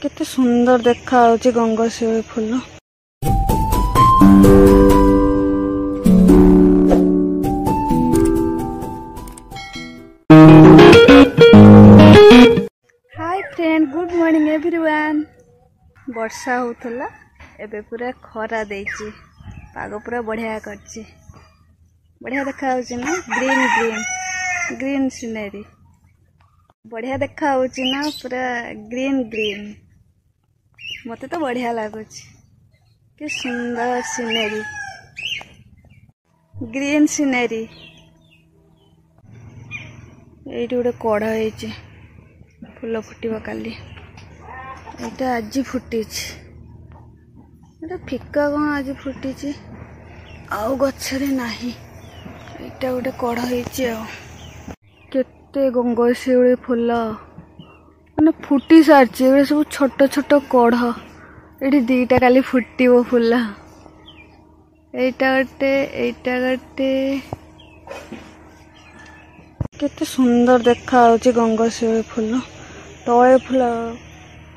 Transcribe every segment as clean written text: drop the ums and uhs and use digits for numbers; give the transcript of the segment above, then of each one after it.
केते सुंदर देखा होची गंगाशिउली फूल। Hi friend, good morning everyone. वर्षा होतला एबे पूरा खरा देची, पाग पूरा बढ़िया करची, बढ़िया देखा होची ना। ग्रीन ग्रीन ग्रीन सीनरी बढ़िया देखा होची ना, पूरा ग्रीन ग्रीन। मते तो बढ़िया लगुच, कि सुंदर सीनरी, ग्रीन सीनरी। ये गोटे कढ़ होती फूल फुटब काली, यहाँ आज फुटी, फिका कौन आज फुटी आउ गछरे नाही। यहाँ गोटे कढ़ होती केते गंगाशिउली फूल मैंने फुटी सारी, सब छोट छोट कढ़। ये दीटा काली फुटब फूल, एटा गोटे केते सुंदर देखा होची गंगाशिउली फूल। तले फूल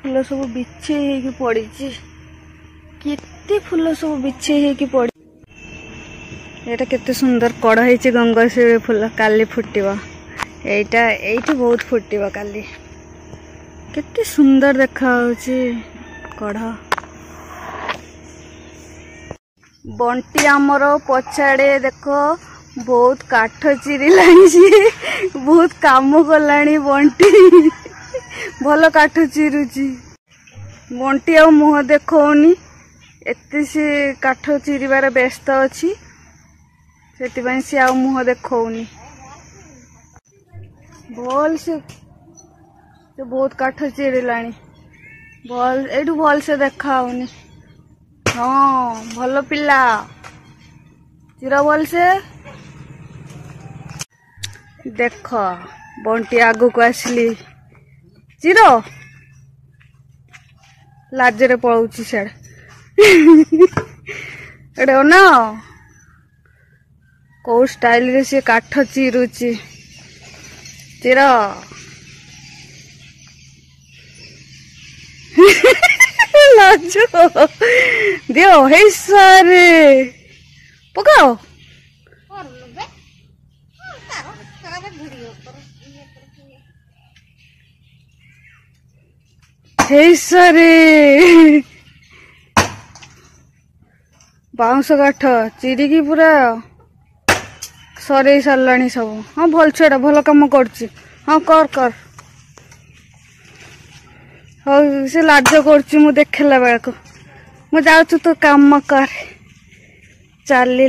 फूल सब बिछे होगी पड़ी, केते फूल सब बिछे होगी पड़ी। एटा केते सुंदर कढ़ होची गंगाशिउली फूल, काली फुटब। एटा बहुत फुटब काली, केते सुंदर देखा होची कढ़। बंटी आमर पछाड़े देखो बहुत काठ चिरिलाणी, बहुत काम कलानी बंटी, भल काठ चिरुची। बंटी आ मुह देखौनी, एते से काठ चिरिबार व्यस्त अछि, सेतिबाई से आ मुह देखौनी। भल से बहुत काठ चिरिलाणी, भल एठू भल से देखा होनी। हाँ भल पिला, चिर भल से देख। बंटी आगु को आसली, चिर लाजरे पलाउची सियाड़े एडे ना कौ स्टाइल रे से काठ चिरुची। चिर लाजो दियो हे सारे पकाओ। हे सारे बाउंस काठ चिरिकी पूरा सरे साराणी सब। हाँ भल छुआ, भल कम कर। हाँ कर कर, हाँ से लाज कर देखला बेलू। मु जाऊँ तो काम कर, चलि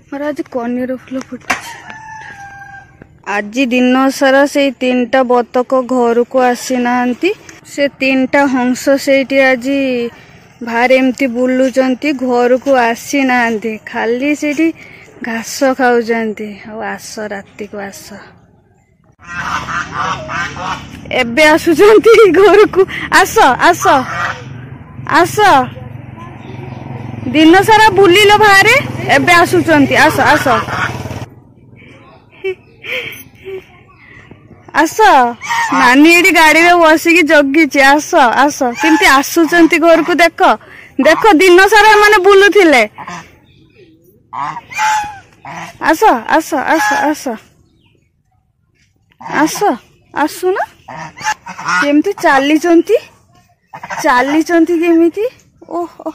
मोर आज कनीर फूल फुटी। आज दिन सारा से 3टा बतक घर को आसी ना, से 3टा हंस से आज बाहर एमती बुलुचंती, घर को आसी ना, खाली से घास खाऊंती। आस राति को आस, एबे आसुचंती घर को। आस आस आस, दिन सारा बुलिल बाहर, एबे आसुचंती। आस आस आस, नानी एडी गाड़ी में बसिकी जगी। आस आस, केमती आसुचंती घर को। देख देख, दिन सारा माने बुलुथिले। आस आस आस आस आस, आसु ना केमती चली केमिति। ओह